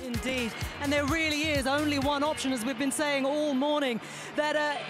Indeed, and there really is only one option, as we've been saying all morning, that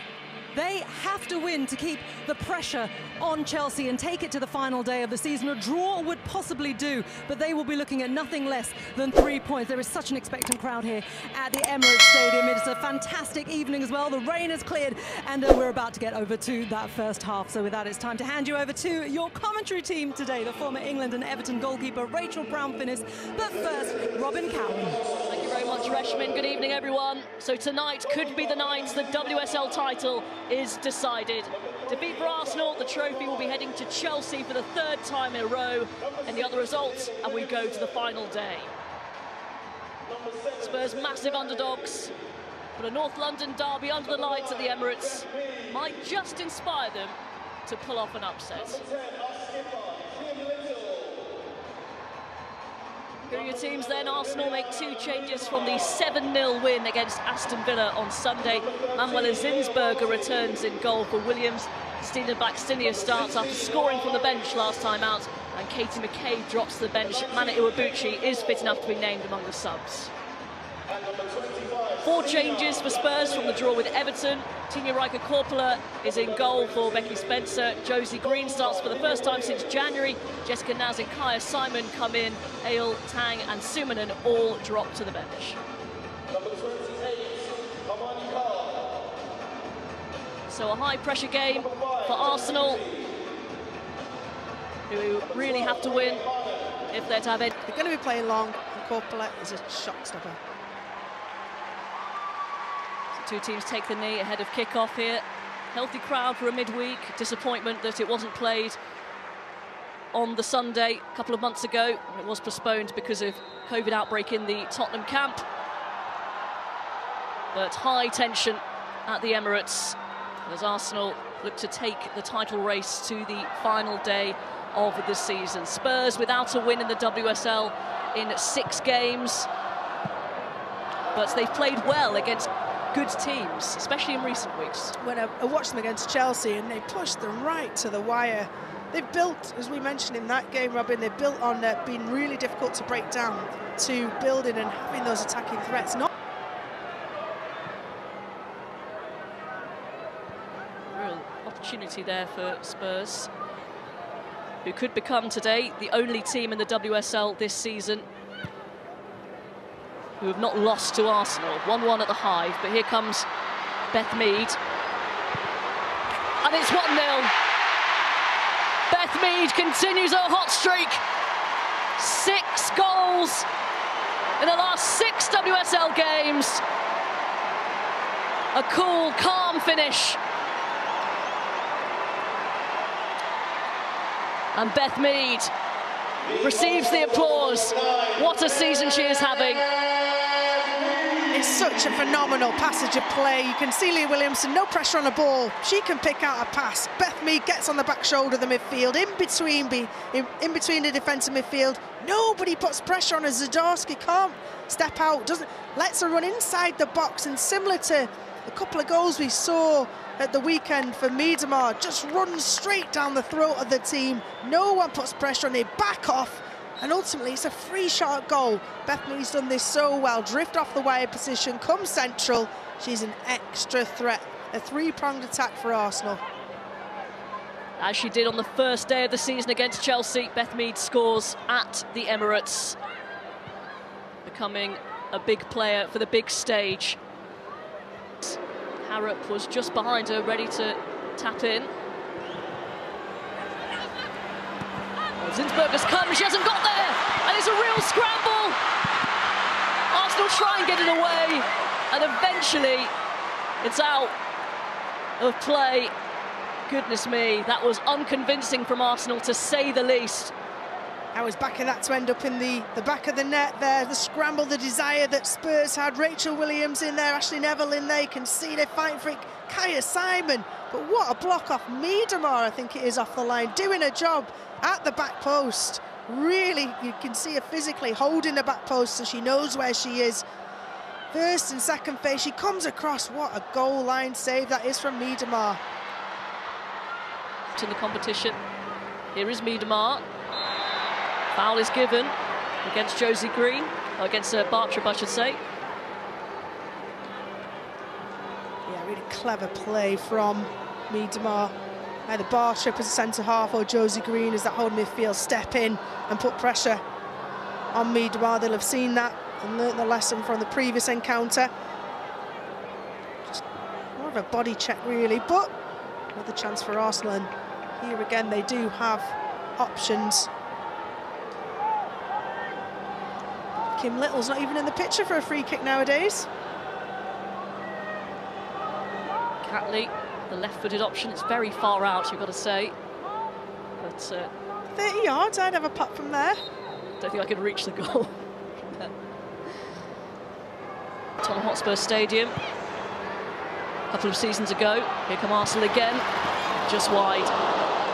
they have to win to keep the pressure on Chelsea and take it to the final day of the season. A draw would possibly do, but they will be looking at nothing less than 3 points. There is such an expectant crowd here at the Emirates Stadium. It's a fantastic evening as well. The rain has cleared, and we're about to get over to that first half. So with that, it's time to hand you over to your commentary team today, the former England and Everton goalkeeper Rachel Brown-Finnis. But first, Robin Cowan. Thank you very much, Reshmin. Good evening, everyone. So tonight could be the night the WSL title is decided. Defeat for Arsenal, the trophy will be heading to Chelsea for the third time in a row, and the other results, and we go to the final day. Spurs massive underdogs, but a North London derby under the lights at the Emirates might just inspire them to pull off an upset. Here are your teams then. Arsenal make 2 changes from the 7-0 win against Aston Villa on Sunday. Manuela Zinsberger returns in goal for Williams. Stina Baxtinia starts after scoring from the bench last time out. And Katie McCabe drops to the bench. Mana Iwabuchi is fit enough to be named among the subs. 4 changes for Spurs from the draw with Everton. Tina Riker-Korpela is in goal for Becky Spencer. Josie Green starts for the first time since January. Jessica Naz and Kaya Simon come in. Ale, Tang and Sumanen all drop to the bench. So a high-pressure game for Arsenal, who really have to win if they're to have it. They're going to be playing long, and Korpela is a shot stopper. Two teams take the knee ahead of kick-off here. Healthy crowd for a midweek. Disappointment that it wasn't played on the Sunday a couple of months ago. It was postponed because of COVID outbreak in the Tottenham camp. But high tension at the Emirates as Arsenal look to take the title race to the final day of the season. Spurs without a win in the WSL in 6 games. But they've played well against good teams, especially in recent weeks. When I watched them against Chelsea and they pushed them right to the wire. They've built, as we mentioned in that game, Robin, they've built on being really difficult to break down, to building and having those attacking threats. Real opportunity there for Spurs, who could become today the only team in the WSL this season who have not lost to Arsenal. 1-1 at the Hive, but here comes Beth Mead. And it's 1-0. Beth Mead continues her hot streak. 6 goals in the last 6 WSL games. A cool, calm finish. And Beth Mead receives the applause. What a season she is having. It's such a phenomenal passage of play. You can see Leah Williamson, no pressure on the ball. She can pick out a pass. Beth Mead gets on the back shoulder of the midfield, in between the defensive midfield. Nobody puts pressure on her. Zdarsky can't step out, lets her run inside the box, and similar to a couple of goals we saw at the weekend for Miedema, just runs straight down the throat of the team. No one puts pressure on, they back off, and ultimately it's a free shot goal. Beth Mead's done this so well. Drift off the wide position, come central. She's an extra threat. A 3-pronged attack for Arsenal. As she did on the first day of the season against Chelsea, Beth Mead scores at the Emirates, becoming a big player for the big stage. Harrop was just behind her, ready to tap in. Zinsberger's come, she hasn't got there, and it's a real scramble. Arsenal try and get it away, and eventually it's out of play. Goodness me, that was unconvincing from Arsenal, to say the least. I was backing that to end up in the back of the net there. The scramble, the desire that Spurs had. Rachel Williams in there, Ashley Neville in there. You can see they're fighting for it. Kaya Simon, but what a block off Miedema, I think it is, off the line, doing a job at the back post. Really, you can see her physically holding the back post so she knows where she is. First and second phase, she comes across. What a goal line save that is from Miedema. In the competition, here is Miedema. Foul is given against Josie Green. against Bartrip, I should say. Yeah, really clever play from miedema. Either Bartrip as a centre-half or Josie Green as that whole midfield step in and put pressure on miedema. They'll have seen that and learnt the lesson from the previous encounter. Just more of a body check, really, but another chance for Arsenal, and here again they do have options. Kim Little's not even in the picture for a free kick nowadays. Cathlin, the left-footed option, it's very far out, you've got to say. But 30 yards, I'd have a putt from there. Don't think I could reach the goal. Tottenham Hotspur Stadium, a couple of seasons ago. Here come Arsenal again, just wide.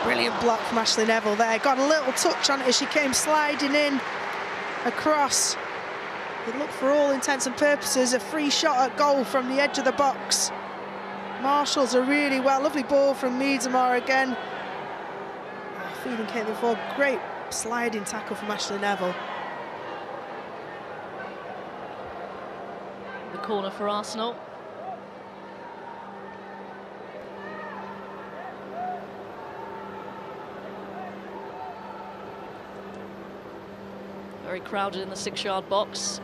Brilliant block from Ashley Neville there. Got a little touch on it as she came sliding in across. It looked, for all intents and purposes, a free shot at goal from the edge of the box. Marshals are really well. Lovely ball from miedema again. Feeding Cathlin Foord. Great sliding tackle from Ashley Neville. The corner for Arsenal. Very crowded in the 6-yard box.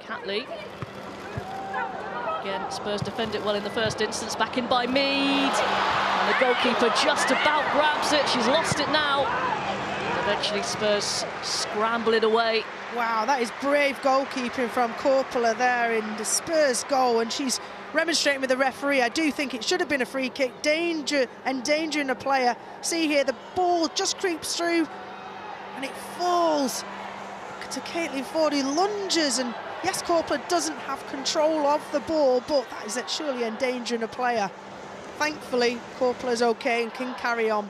Cathlin. Again, Spurs defend it well in the first instance. Back in by Mead. And the goalkeeper just about grabs it. She's lost it now. Eventually Spurs scramble it away. Wow, that is brave goalkeeping from Corpola there in the Spurs goal, and she's remonstrating with the referee. I do think it should have been a free kick. Endangering a player. See here, the ball just creeps through and it falls to Cathlin Foord, who lunges, and yes, Corpola doesn't have control of the ball, but that is surely endangering a player. Thankfully, Corpola's okay and can carry on.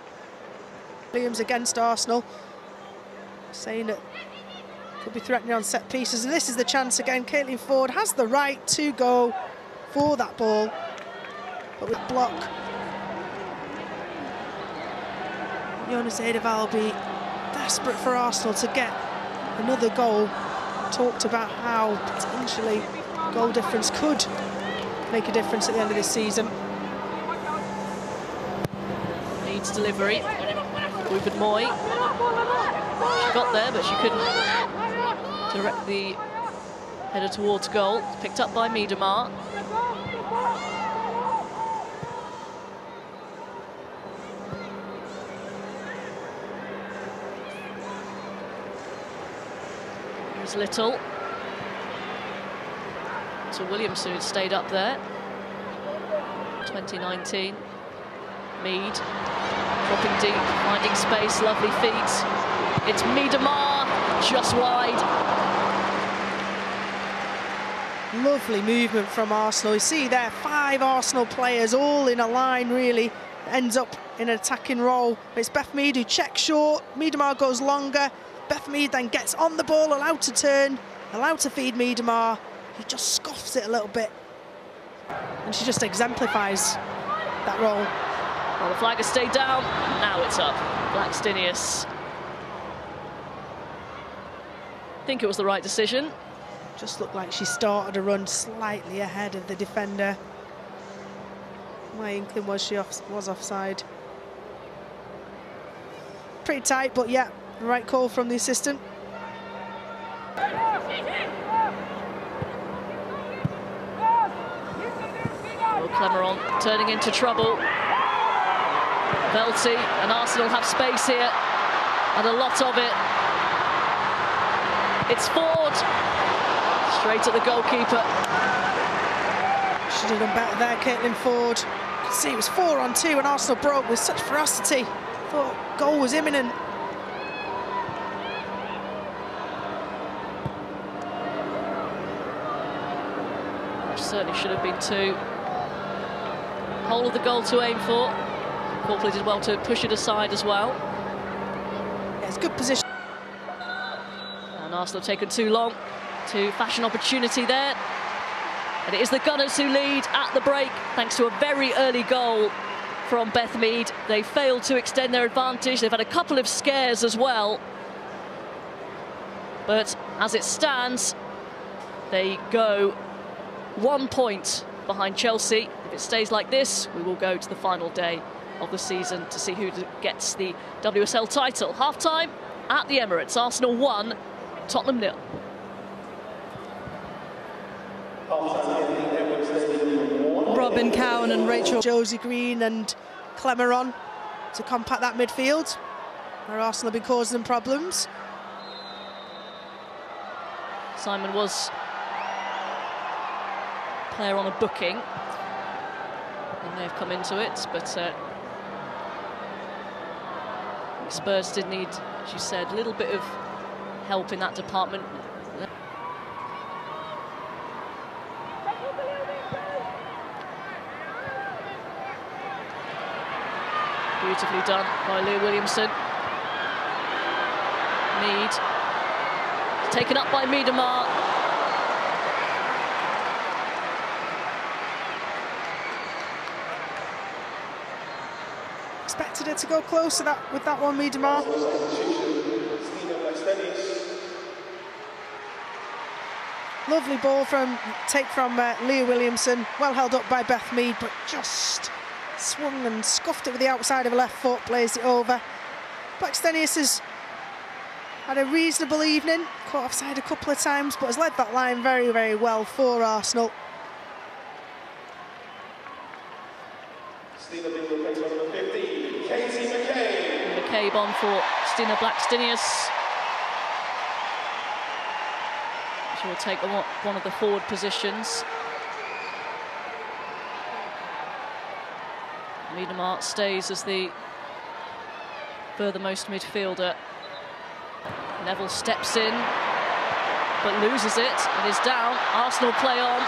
Williams against Arsenal, saying that could be threatening on set pieces, and this is the chance again. Cathlin Foord has the right to go for that ball, but with block. Jonas Edeval will be desperate for Arsenal to get another goal. Talked about how potentially goal difference could make a difference at the end of this season. Needs delivery. WubbenMoy. She got there, but she couldn't direct the header towards goal. Picked up by miedema. Here's Little. To Williamson, who stayed up there. 2019. Mead. Dropping deep, finding space, lovely feet. It's miedema, just wide. Lovely movement from Arsenal. You see there, 5 Arsenal players all in a line, really. Ends up in an attacking role. It's Beth Mead who checks short. Miedema goes longer. Beth Mead then gets on the ball, allowed to turn, allowed to feed miedema. He just scoffs it a little bit. And she just exemplifies that role. Well, the flag has stayed down. Now it's up. Blackstenius. I think it was the right decision. Just looked like she started a run slightly ahead of the defender. My inkling was she was offside. Pretty tight, but yeah, the right call from the assistant. Oh, Clemeron turning into trouble. Belty and Arsenal have space here, and a lot of it. It's Foord, straight at the goalkeeper. Should have done better there, Cathlin Foord. You could see it was 4-on-2 and Arsenal broke with such ferocity. Thought goal was imminent. Certainly should have been 2. Whole of the goal to aim for. Corpola did well to push it aside as well. Yeah, it's good position. And Arsenal have taken too long to fashion opportunity there. And it is the Gunners who lead at the break, thanks to a very early goal from Beth Mead. They failed to extend their advantage. They've had a couple of scares as well. But as it stands, they go 1 point behind Chelsea. If it stays like this, we will go to the final day of the season to see who gets the WSL title. Half-time at the Emirates. Arsenal 1, Tottenham 0. Robin Cowan and Rachel Josie Green and Clemeron to compact that midfield, where Arsenal have been causing them problems. Simon was player on a booking. He may have come into it, but Spurs did need, as you said, a little bit of help in that department. Beautifully done by Leah Williamson. Mead. Taken up by Miedema. Expected her to go close to that with that one, Miedema. Lovely ball from Leah Williamson. Well held up by Beth Mead, but just swung and scuffed it with the outside of her left foot, plays it over. Blackstenius has had a reasonable evening, caught offside a couple of times, but has led that line very, very well for Arsenal. MCCabe on for Stina Blackstenius. She will take one of the forward positions. Miedema stays as the furthermost midfielder. Neville steps in, but loses it and is down. Arsenal play on.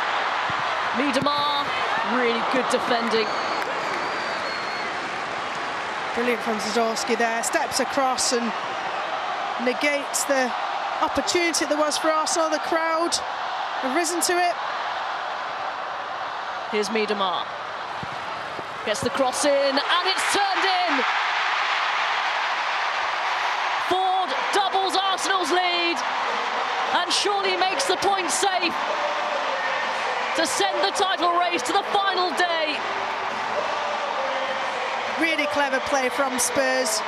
Miedema, really good defending. Brilliant from Zdorsky there. Steps across and negates the opportunity there was for Arsenal. The crowd have risen to it. Here's Miedema. Gets the cross in, and it's turned in! Foord doubles Arsenal's lead, and surely makes the point safe to send the title race to the final day. Really clever play from Spurs.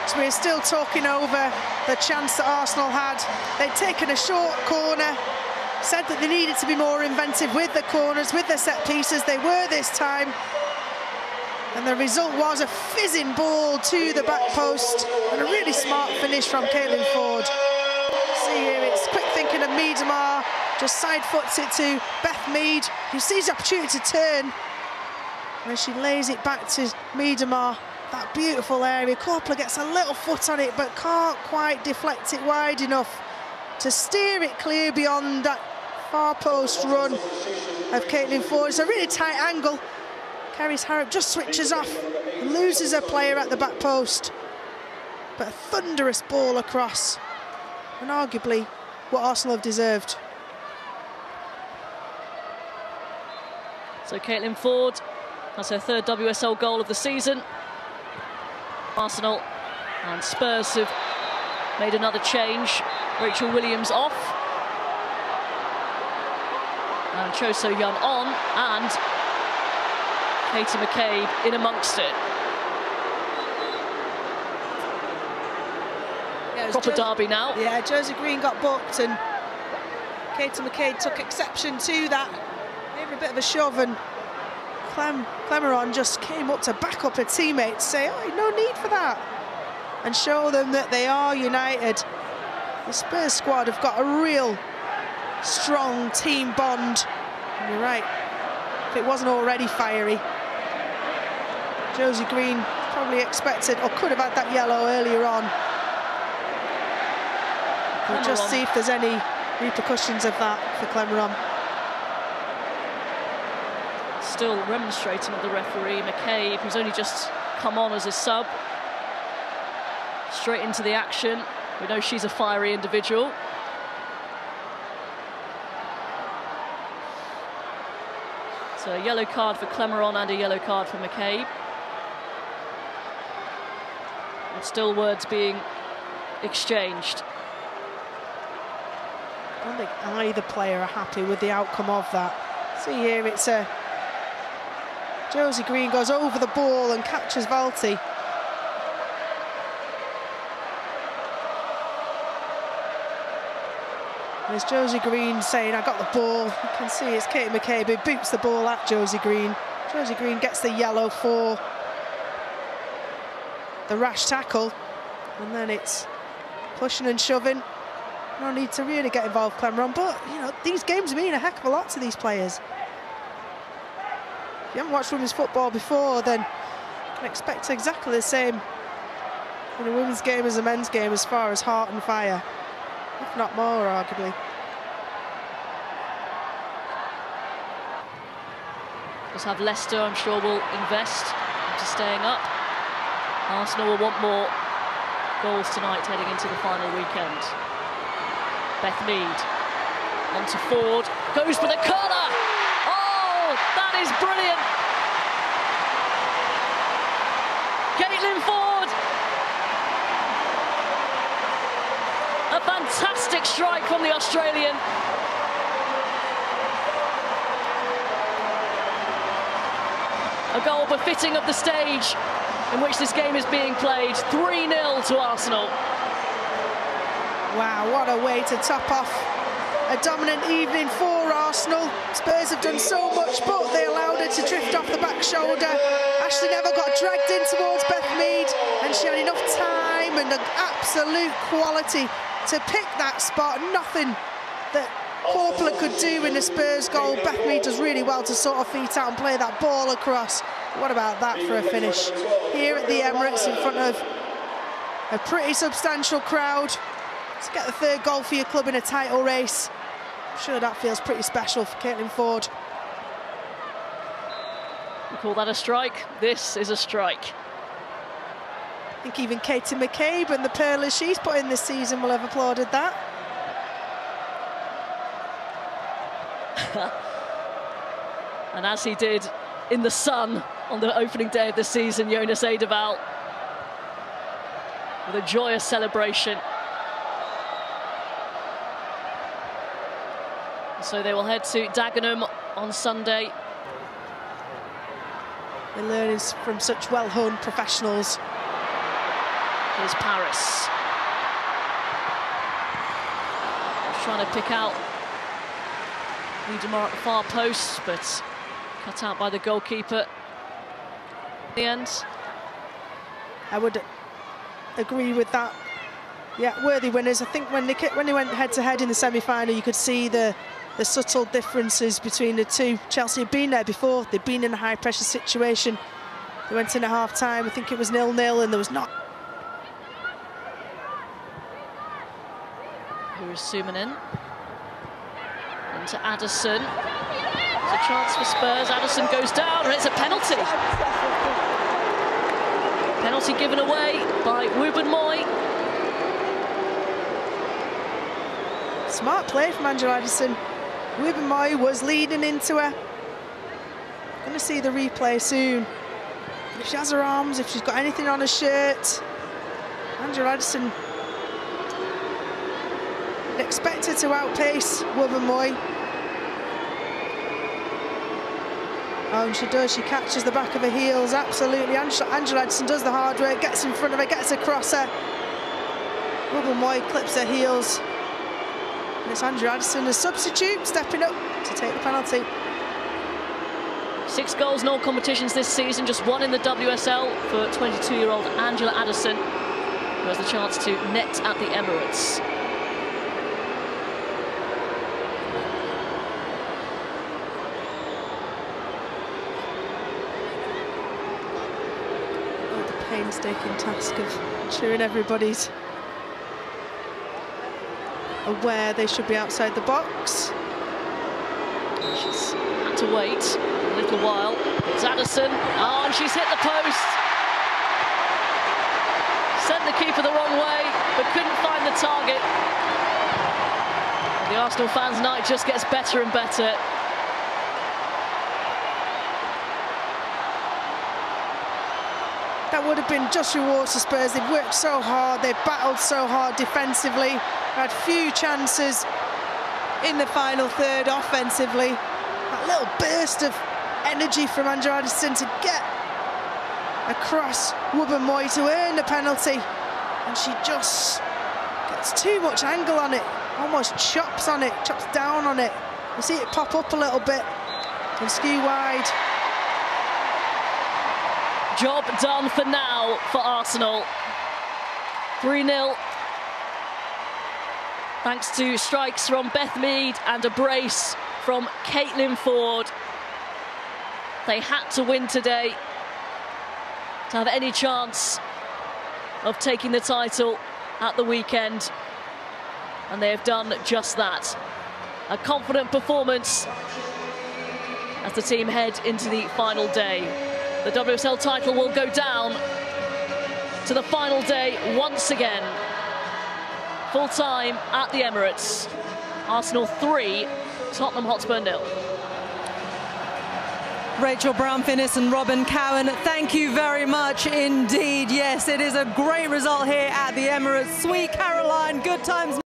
So we're still talking over the chance that Arsenal had. They'd taken a short corner, said that they needed to be more inventive with the corners, with the set pieces. They were this time. And the result was a fizzing ball to the back post and a really smart finish from Cathlin Foord. See here, it's quick thinking of Miedema, just side foots it to Beth Mead, who sees the opportunity to turn. And she lays it back to Miedema, that beautiful area. Corpler gets a little foot on it, but can't quite deflect it wide enough to steer it clear beyond that far post run of Cathlin Foord. It's a really tight angle. Carries Harrop, just switches off and loses a player at the back post. But a thunderous ball across, and arguably what Arsenal have deserved. So Cathlin Foord has her third WSL goal of the season. Arsenal and Spurs have made another change. Rachel Williams off. And Cho So-Young on, and Katie McCabe in amongst it. Yeah, proper derby now. Yeah, Josie Green got booked and Katie McCabe took exception to that. Gave her a bit of a shove, and Clemeron just came up to back up her teammates, say, oh, no need for that, and show them that they are united. The Spurs squad have got a real strong team bond. And you're right, if it wasn't already fiery, Josie Green probably expected, or could have had that yellow earlier on. We'll just see if there's any repercussions of that for Clemeron. Still remonstrating with the referee. McCabe, who's only just come on as a sub, straight into the action. We know she's a fiery individual. So a yellow card for Clemeron and a yellow card for McCabe. Still words being exchanged. I don't think either player are happy with the outcome of that. See here, it's Josie Green goes over the ball and catches Valti. There's Josie Green saying, I got the ball. You can see it's Katie McCabe who boots the ball at Josie Green. Josie Green gets the yellow for the rash tackle. And then it's pushing and shoving. No need to really get involved, Clemron, but you know, these games mean a heck of a lot to these players. If you haven't watched women's football before, then you can expect exactly the same in a women's game as a men's game as far as heart and fire, if not more, arguably. Just have Leicester, I'm sure, will invest into staying up. Arsenal will want more goals tonight heading into the final weekend. Beth Mead onto Foord, goes for the corner. Oh, that is brilliant. Cathlin Foord. A fantastic strike from the Australian. A goal befitting of the stage in which this game is being played. 3-0 to Arsenal. Wow, what a way to top off a dominant evening for Arsenal. Spurs have done so much, but they allowed her to drift off the back shoulder. Ashley never got dragged in towards Beth Mead, and she had enough time and an absolute quality to pick that spot. Nothing that Corpler could do in the Spurs goal. Beth Mead does really well to sort her feet out and play that ball across. What about that for a finish? Here at the Emirates in front of a pretty substantial crowd. To get the third goal for your club in a title race, I'm sure that feels pretty special for Cathlin Foord. You call that a strike? This is a strike. I think even Katie McCabe and the pearlers she's put in this season will have applauded that. And as he did in the sun on the opening day of the season, Jonas Eidevall with a joyous celebration. So they will head to Dagenham on Sunday. They're learning from such well-honed professionals. Here's Paris. Just trying to pick out miedema at the far post, but cut out by the goalkeeper. In the end, I would agree with that. Yeah, worthy winners. I think when they went head-to-head in the semi-final, you could see the subtle differences between the two. Chelsea had been there before. They'd been in a high-pressure situation. They went in at half-time. I think it was 0-0, and there was not. Here is Sumanen. Into Addison. There's a chance for Spurs. Addison goes down, and it's a penalty. Penalty given away by WubbenMoy. Smart play from Angela Addison. WubbenMoy was leading into her. Going to see the replay soon. If she has her arms, if she's got anything on her shirt, Angela Addison expected to outpace WubbenMoy. Oh, and she does. She catches the back of her heels. Absolutely. Angela Addison does the hard work, gets in front of her, gets across her. WubbenMoy clips her heels. And it's Angela Addison, a substitute, stepping up to take the penalty. 6 goals in all competitions this season, just 1 in the WSL for 22-year-old Angela Addison, who has the chance to net at the Emirates. Oh, the painstaking task of ensuring everybody's aware they should be outside the box. She's had to wait a little while. It's Addison. Oh, and she's hit the post. Sent the keeper the wrong way, but couldn't find the target. And the Arsenal fans' night just gets better and better. that would have been just rewards to Spurs. They've worked so hard, they've battled so hard defensively, had few chances in the final third offensively. That little burst of energy from Andrew Addison to get across WubbenMoy to earn the penalty, and she just gets too much angle on it, almost chops down on it. You see it pop up a little bit and skew wide. Job done for now for Arsenal. 3-0. Thanks to strikes from Beth Mead and a brace from Cathlin Foord. They had to win today to have any chance of taking the title at the weekend, and they have done just that. A confident performance as the team head into the final day. The WSL title will go down to the final day once again. Full time at the Emirates. Arsenal 3, Tottenham Hotspur 0. Rachel Brown-Finnis and Robin Cowan, thank you very much indeed. Yes, it is a great result here at the Emirates. Sweet Caroline, good times.